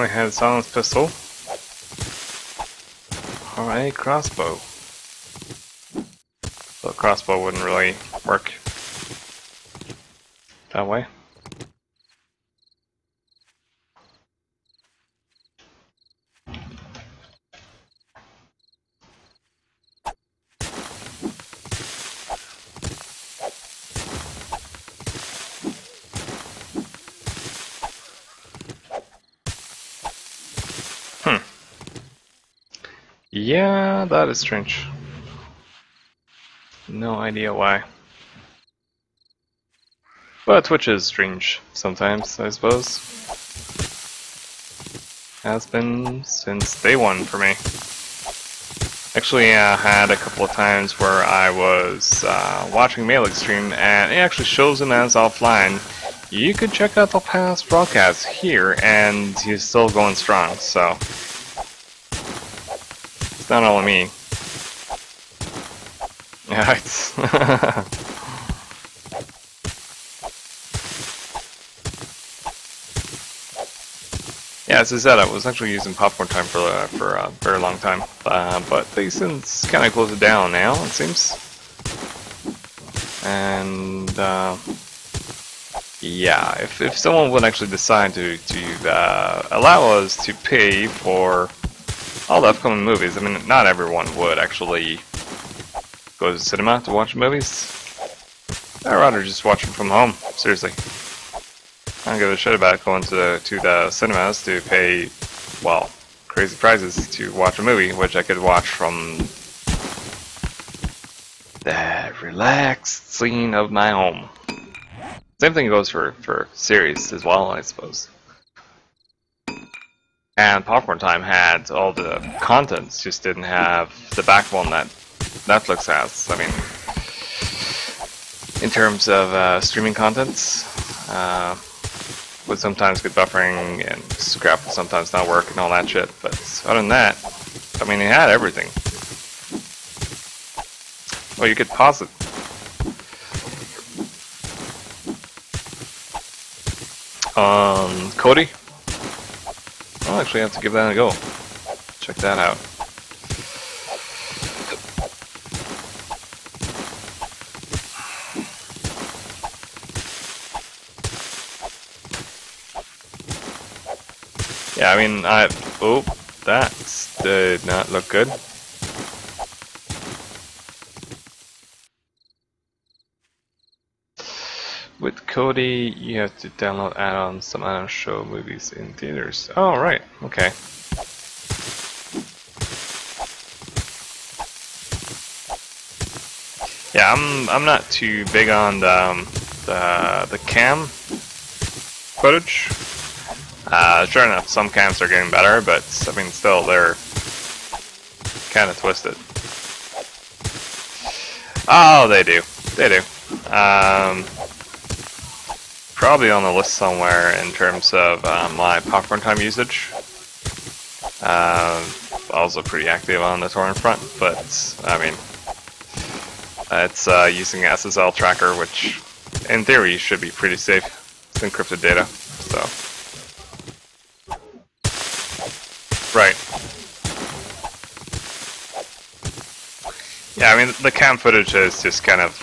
only had a silenced pistol or a crossbow. So a crossbow wouldn't really work that way. Yeah, that is strange. No idea why. But Twitch is strange sometimes, I suppose. Has been since day one for me. Actually, I had a couple of times where I was watching Malik stream, and it actually shows him as offline. You could check out the past broadcasts here, and he's still going strong, so it's not only me. Yeah, it's yeah, as I said, I was actually using Popcorn Time for a very long time, but they since kind of closed it down now, it seems. And yeah, if someone would actually decide to allow us to pay for all the upcoming movies, I mean, not everyone would actually go to the cinema to watch movies. I'd rather just watch them from home, seriously. I don't give a shit about going to the cinemas to pay, well, crazy prices to watch a movie, which I could watch from the relaxed scene of my home. Same thing goes for series as well, I suppose. And Popcorn Time had all the contents, just didn't have the backbone that Netflix has. I mean, in terms of streaming contents, would sometimes get buffering and scrap would sometimes not work and all that shit. But other than that, I mean, it had everything. Well, you could pause it. Cody? I'll actually have to give that a go. Check that out. Yeah, I mean, oh, that did not look good. With Kodi, you have to download add-ons. Some add-ons show movies in theaters. Oh, right. Okay. Yeah, I'm not too big on the cam footage. Sure enough, some cams are getting better, but I mean, still they're kind of twisted. Oh, they do. They do. Probably on the list somewhere in terms of my Popcorn Time usage. Also pretty active on the torrent front, but I mean, it's using SSL tracker, which in theory should be pretty safe. It's encrypted data, so. Right. Yeah, I mean, the cam footage is just kind of,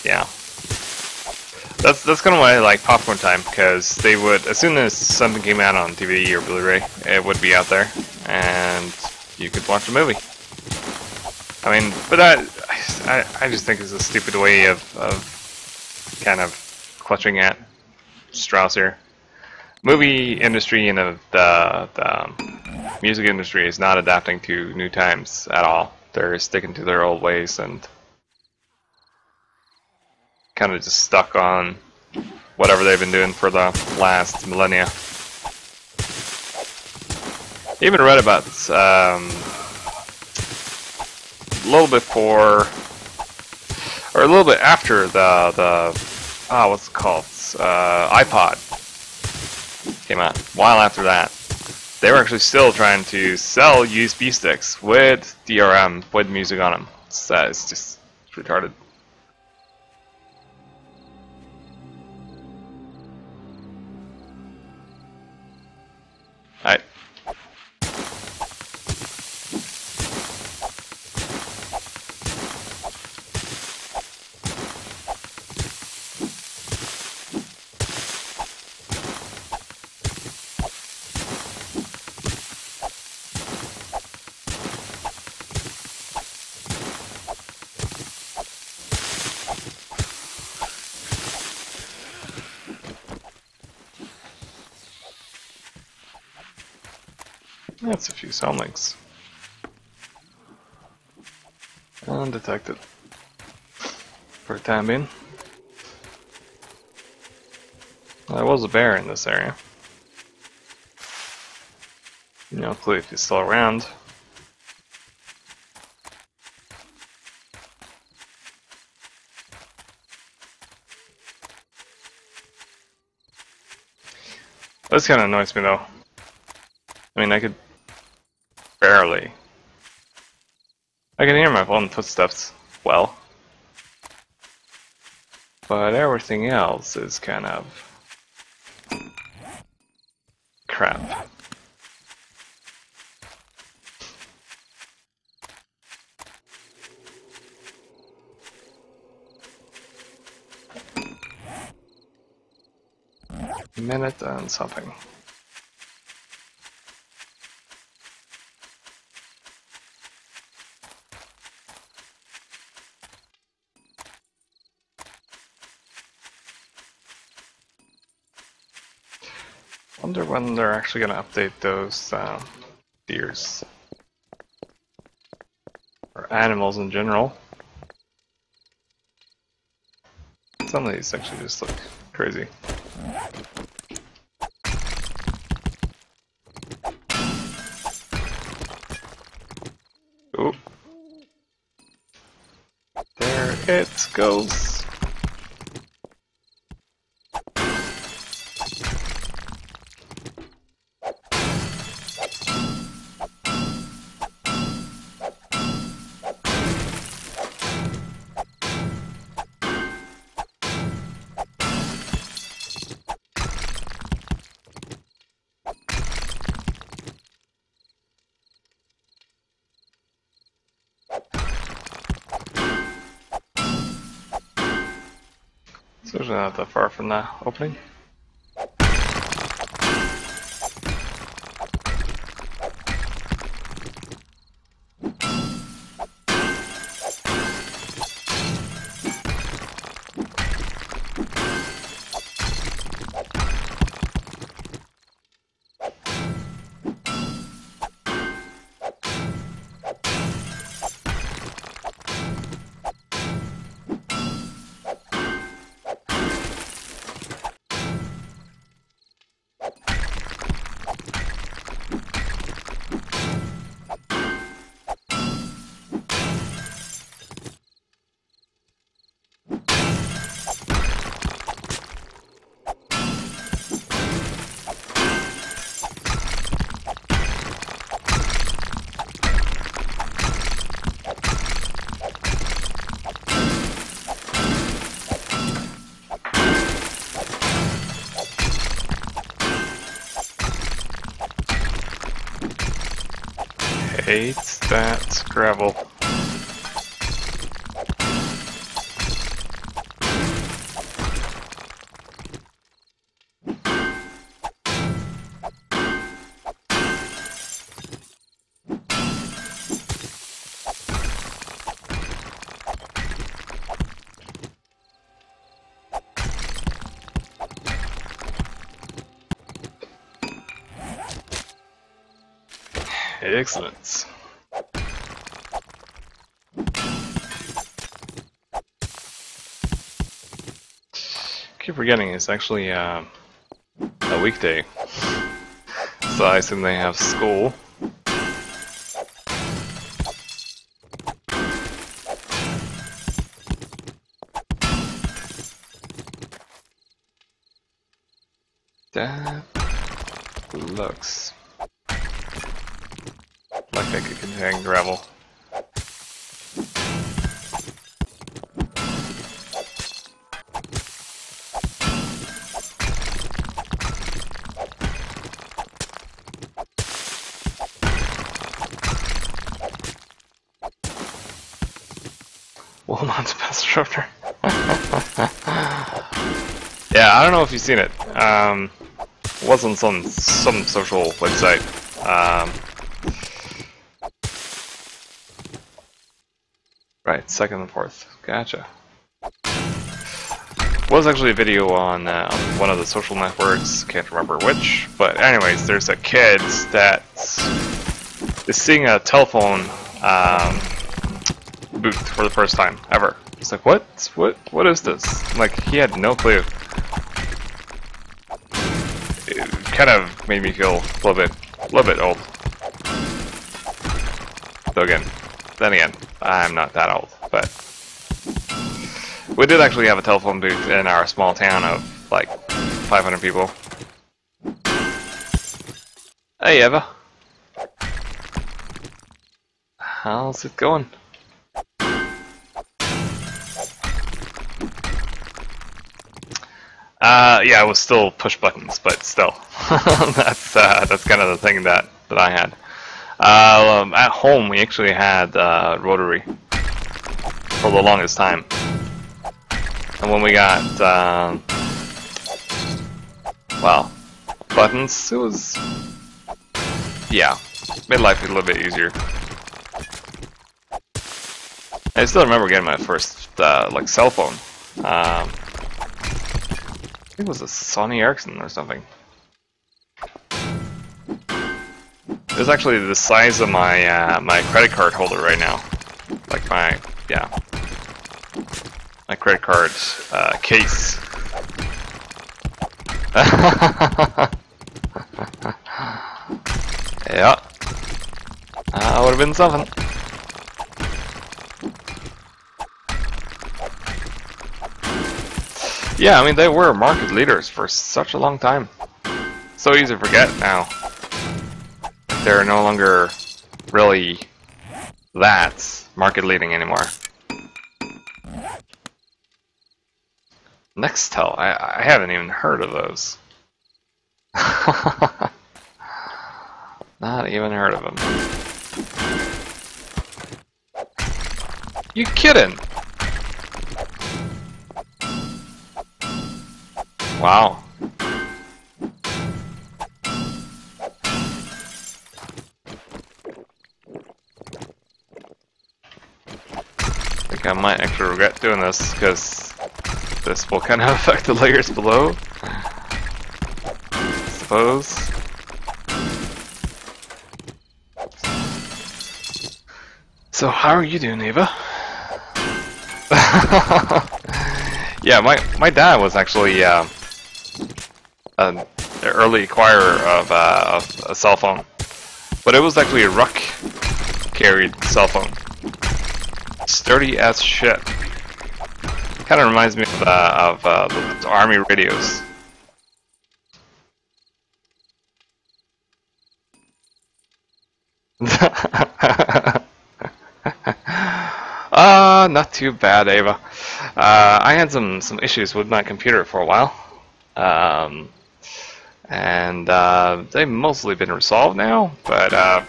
yeah. That's kind of why I like Popcorn Time, because they would, as soon as something came out on DVD or Blu-ray, it would be out there, and you could watch a movie. I mean, but I just think it's a stupid way of kind of clutching at Strauss here. Movie industry and the music industry is not adapting to new times at all. They're sticking to their old ways and kind of just stuck on whatever they've been doing for the last millennia. I even read about a little before, or a little bit after what's it called? iPod came out. A while after that, they were actually still trying to sell USB sticks with DRM, with music on them. It's just retarded. That's a few sound links. Undetected. For the time being. Well, there was a bear in this area. No clue if he's still around. This kind of annoys me though. I mean, I can hear my own footsteps well. But everything else is kind of crap. Minute and something. Wonder when they're actually going to update those deers. Or animals in general. Some of these actually just look crazy. Ooh. There it goes. So it's not that far from the opening. Hate that gravel. Excellent. Keep forgetting it's actually a weekday, so I assume they have school. That looks like I could contain gravel. Walmart best shorter. Yeah, I don't know if you've seen it. It was on some social website. Right, second and fourth. Gotcha. Was actually a video on one of the social networks, can't remember which, but anyways, there's a kid that is seeing a telephone booth for the first time ever. He's like, what is this? Like, he had no clue. It kind of made me feel a little bit old. So then again, I'm not that old, but we did actually have a telephone booth in our small town of like 500 people. Hey Eva, how's it going? Yeah, it was still push buttons, but still, that's kind of the thing that I had. At home, we actually had rotary for the longest time, and when we got well, buttons, it was, yeah, made life a little bit easier. I still remember getting my first like cell phone. I think it was a Sony Ericsson or something. It was actually the size of my my credit card holder right now, like my credit card case. Yeah, would have been something. Yeah, I mean, they were market leaders for such a long time. So easy to forget now. They're no longer really that market leading anymore. Nextel, I haven't even heard of those. Not even heard of them. You kidding? Wow. I think I might actually regret doing this, because this will kind of affect the layers below, I suppose. So how are you doing, Eva? Yeah, my dad was actually an early acquirer of a cell phone, but it was actually a ruck carried cell phone. Sturdy as shit. Kind of reminds me of the army radios. Not too bad, Ava. I had some issues with my computer for a while, and they've mostly been resolved now. But I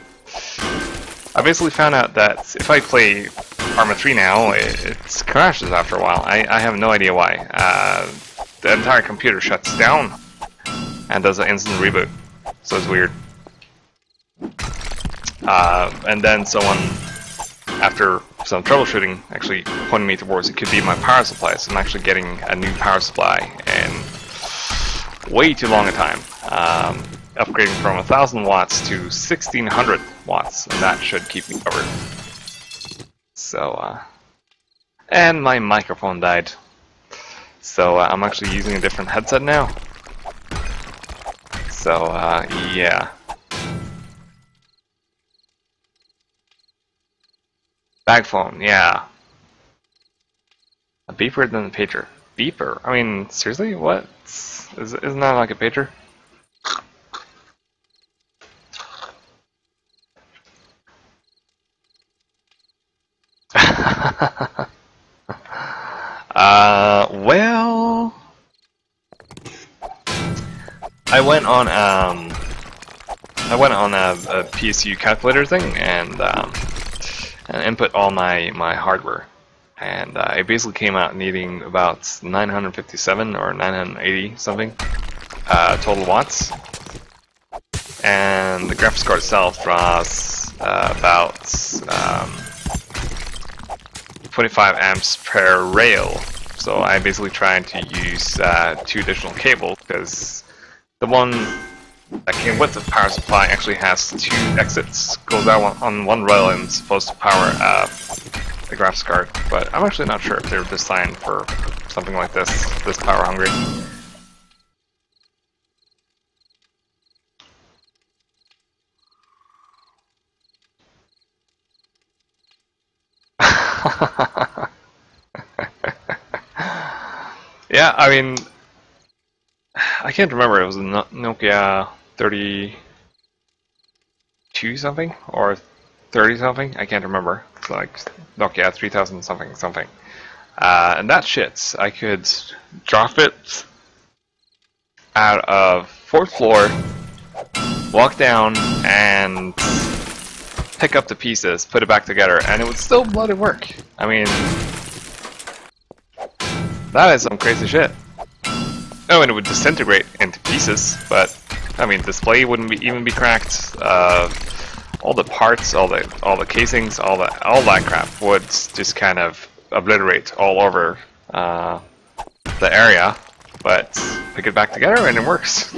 basically found out that if I play Arma 3 now, it crashes after a while. I have no idea why. The entire computer shuts down and does an instant reboot, so it's weird. And then someone, after some troubleshooting, actually pointed me towards it could be my power supply. So I'm actually getting a new power supply in way too long a time. Upgrading from 1000 watts to 1600 watts, and that should keep me covered. So, and my microphone died. So I'm actually using a different headset now. So, yeah. Bag phone, yeah. A beeper than a pager. Beeper? I mean, seriously? What? Isn't that like a pager? Well, I went on a PSU calculator thing and input all my hardware, and it basically came out needing about 957 or 980 something total watts, and the graphics card itself draws about 25 amps per rail. So I basically tried to use 2 additional cables, because the one that came with the power supply actually has 2 exits. Goes out on one rail and is supposed to power the graphics card. But I'm actually not sure if they were designed for something like this power hungry. Yeah, I mean, I can't remember. It was a Nokia 32 something or 30 something. I can't remember. It's like Nokia 3000 something something. And that shit, I could drop it out of 4th floor, walk down, and pick up the pieces, put it back together, and it would still bloody work. I mean, that is some crazy shit. Oh, and it would disintegrate into pieces, but I mean, display wouldn't even be cracked. All the parts, all the casings, all that crap would just kind of obliterate all over the area. But pick it back together and it works.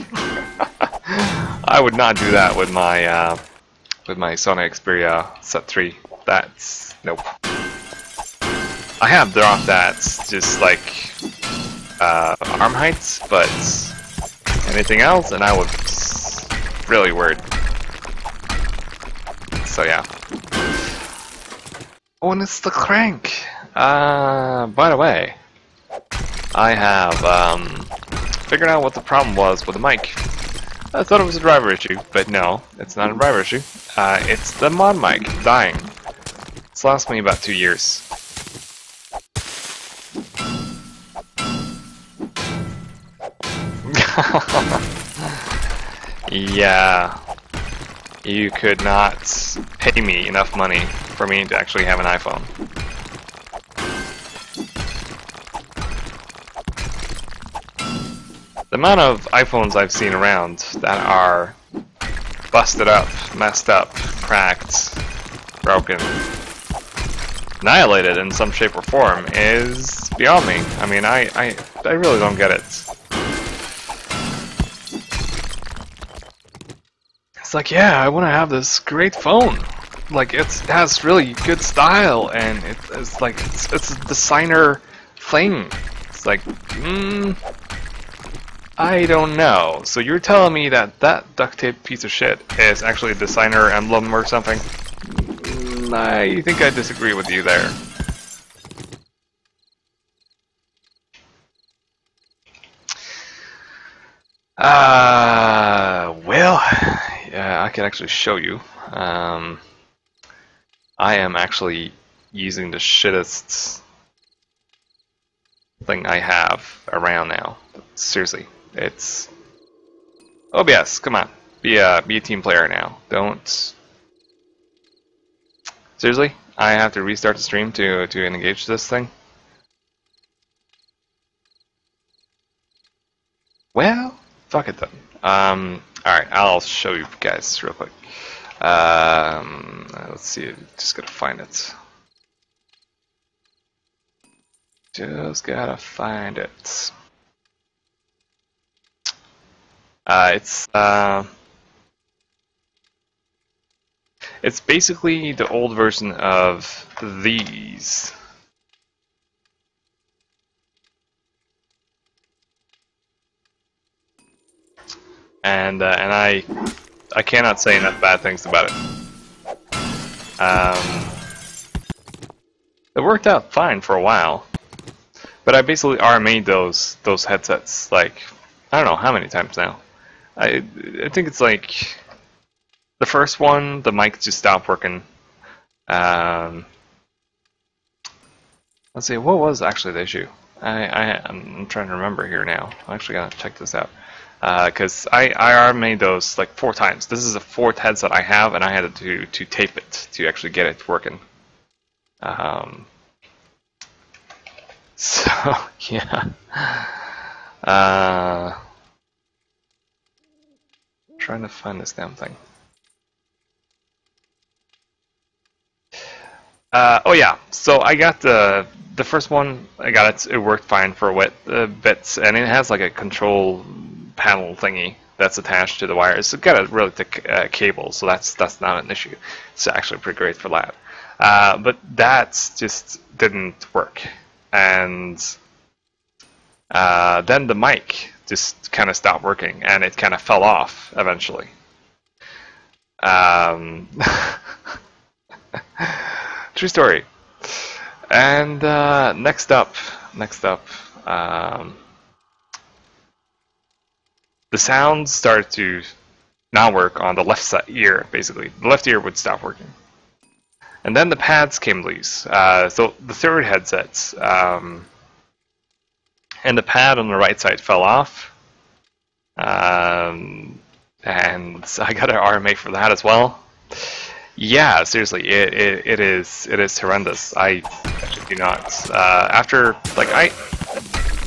I would not do that with my Sony Xperia Set 3. That's nope. I have dropped that just like arm heights, but anything else, and I was really worried. So yeah. Oh, and it's the crank. By the way, I have figured out what the problem was with the mic. I thought it was a driver issue, but no, it's not a driver issue. It's the mod mic dying. It's lasted me about 2 years. Yeah, you could not pay me enough money for me to actually have an iPhone. The amount of iPhones I've seen around that are busted up, messed up, cracked, broken, annihilated in some shape or form is beyond me. I mean, I really don't get it. It's like, yeah, I want to have this great phone. Like, it has really good style, and it's like, it's a designer thing. It's like, I don't know. So you're telling me that duct tape piece of shit is actually a designer emblem or something? I think I disagree with you there. Well, yeah, I can actually show you. I am actually using the shittest thing I have around now. Seriously, it's OBS. Come on, be a team player now. Don't. Seriously, I have to restart the stream to engage this thing. Well, fuck it then. Alright, I'll show you guys real quick. Let's see, just gotta find it. Just gotta find it. It's basically the old version of these. And I cannot say enough bad things about it. It worked out fine for a while, but I basically made those headsets like I don't know how many times now. I think it's like the first one, the mic just stopped working. Let's see, what was actually the issue? I'm trying to remember here now. I'm actually gonna check this out. Because I made those like 4 times. This is the 4th headset I have, and I had to tape it to actually get it working. So yeah. Trying to find this damn thing. Oh yeah. So I got the first one. I got it. It worked fine for a bit, and it has like a control panel thingy that's attached to the wire. It's got a really thick cable, so that's not an issue. It's actually pretty great for that. But that just didn't work, and then the mic just kind of stopped working, and it kind of fell off eventually. True story. And next up, the sound started to not work on the left side ear. Basically, the left ear would stop working, and then the pads came loose. So the third headset, and the pad on the right side fell off, and I got an RMA for that as well. Yeah, seriously, it is horrendous. I do not. After, like,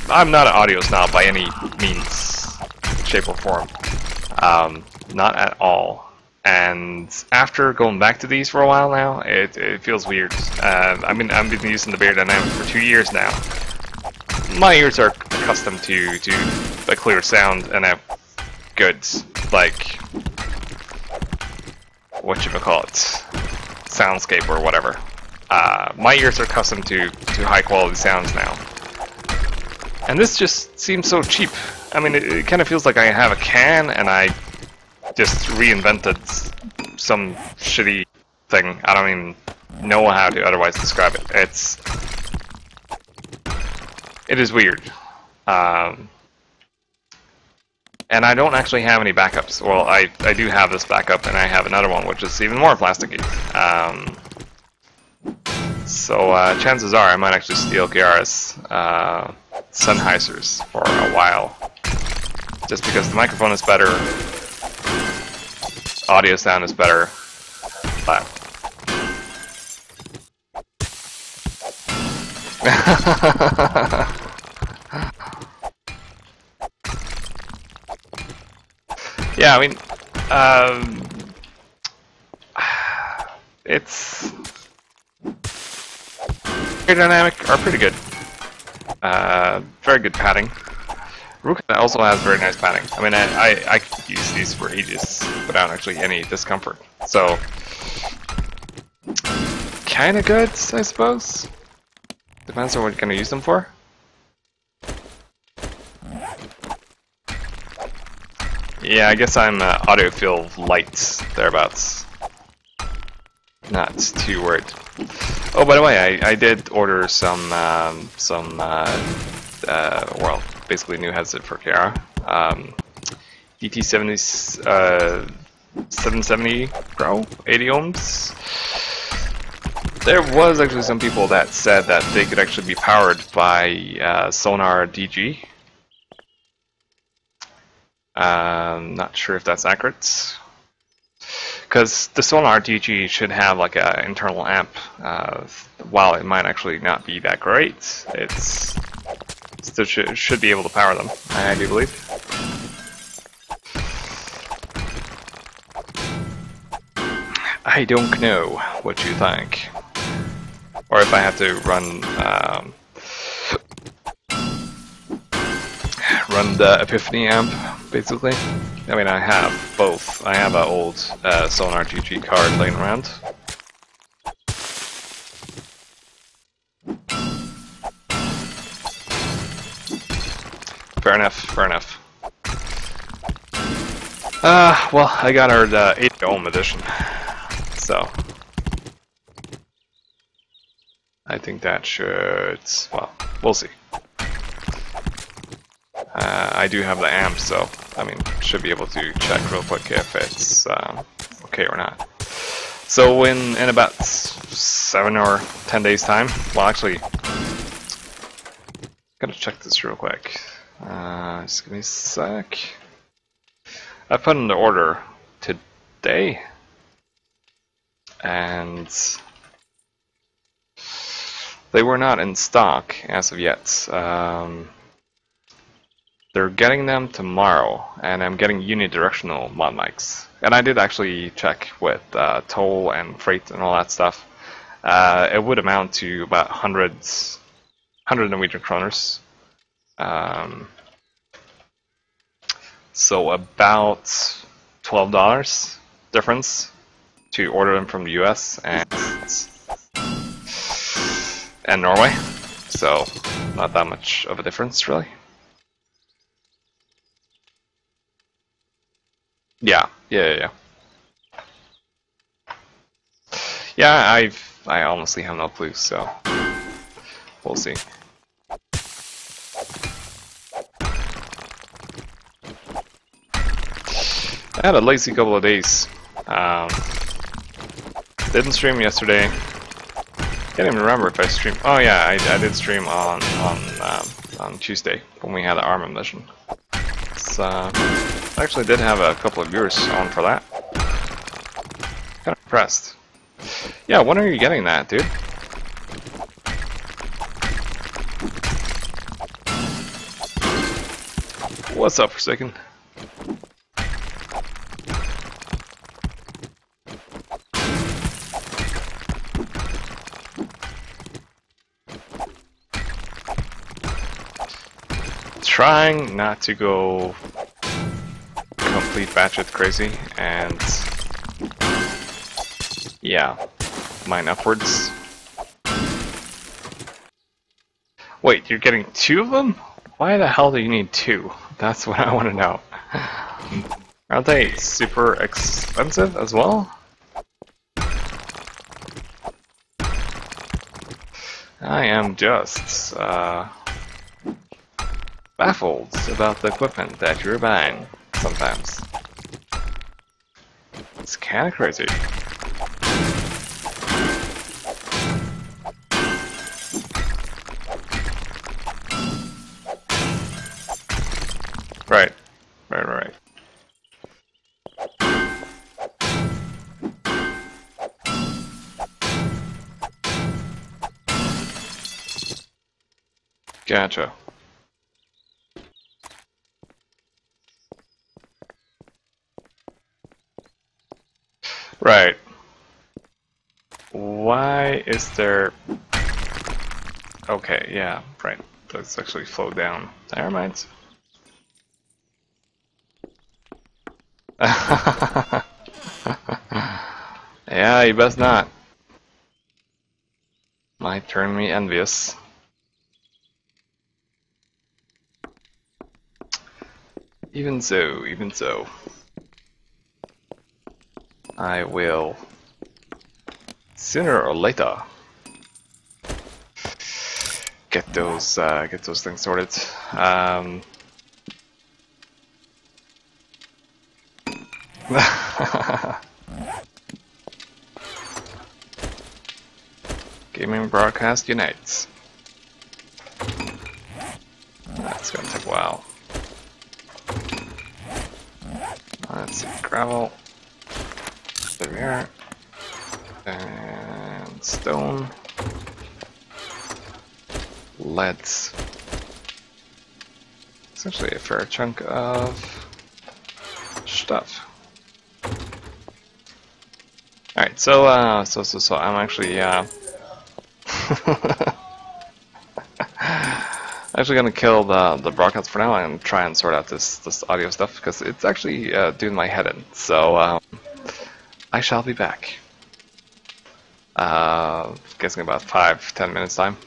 I'm not an audio snob by any means, shape, or form. Not at all. And after going back to these for a while now, it feels weird. I mean, I've been using the Beardynamic Dynamic for 2 years now. My ears are accustomed to a clear sound and a good, like, whatchamacallit, soundscape or whatever. My ears are accustomed to high quality sounds now. And this just seems so cheap. I mean, it kind of feels like I have a can and I just reinvented some shitty thing. I don't even know how to otherwise describe it. It is weird. And I don't actually have any backups. Well, I do have this backup, and I have another one, which is even more plasticky. So chances are I might actually steal Kiara's Sennheisers for a while. Just because the microphone is better, audio sound is better, but... Yeah, I mean, it's... Dynamic are pretty good. Very good padding. Ruka also has very nice padding. I mean, I could use these for ages without actually any discomfort. So, kinda good, I suppose. Depends on what you're gonna use them for. Yeah, I guess I'm audiophile light, thereabouts. Not too worried. Oh, by the way, I did order some well, basically new headset for Kiara. DT70 770 Pro, 80 ohms. There was actually some people that said that they could actually be powered by Sonar DG. Not sure if that's accurate, because the Sonar DG should have like an internal amp. While it might actually not be that great, it's still should be able to power them, I do believe. I don't know what you think, or if I have to run the Epiphany amp, basically. I mean, I have both. I have an old Sonar GG card laying around. Fair enough, fair enough. Well, I got her the 80 ohm edition, so I think that should, well, we'll see. I do have the amp, so I mean, should be able to check real quick if it's okay or not. So in about 7 or 10 days time, well, actually, gotta check this real quick. Just give me a sec. I put in the order today, and they were not in stock as of yet. They're getting them tomorrow, and I'm getting unidirectional mod mics. And I did actually check with toll and freight and all that stuff. It would amount to about 100 Norwegian kroners. So about $12 difference to order them from the US and Norway. So not that much of a difference, really. Yeah. Yeah, I honestly have no clue, so we'll see. I had a lazy couple of days. Didn't stream yesterday. Can't even remember if I streamed. Oh yeah, I did stream on Tuesday when we had the Arma mission. So I actually did have a couple of viewers on for that. Kind of impressed. Yeah, when are you getting that, dude? What's up, Forsaken? Trying not to go complete batshit crazy and yeah, mine upwards. Wait, you're getting 2 of them? Why the hell do you need 2? That's what I want to know. Aren't they super expensive as well? I am just baffled about the equipment that you're buying sometimes. It's kinda crazy. Right. Gotcha. Right. Why is there... Okay, yeah, right. Let's actually flow down. Never mind. Yeah, you best not. Might turn me envious. Even so. I will, sooner or later, get those things sorted. Gaming broadcast unites. That's gonna take a while. Let's see, gravel. There we are. And stone. Lead. Essentially a fair chunk of stuff. Alright, so I'm actually actually gonna kill the broadcast for now and try and sort out this audio stuff because it's actually doing my head in. So I shall be back. Guessing about 5-10 minutes time.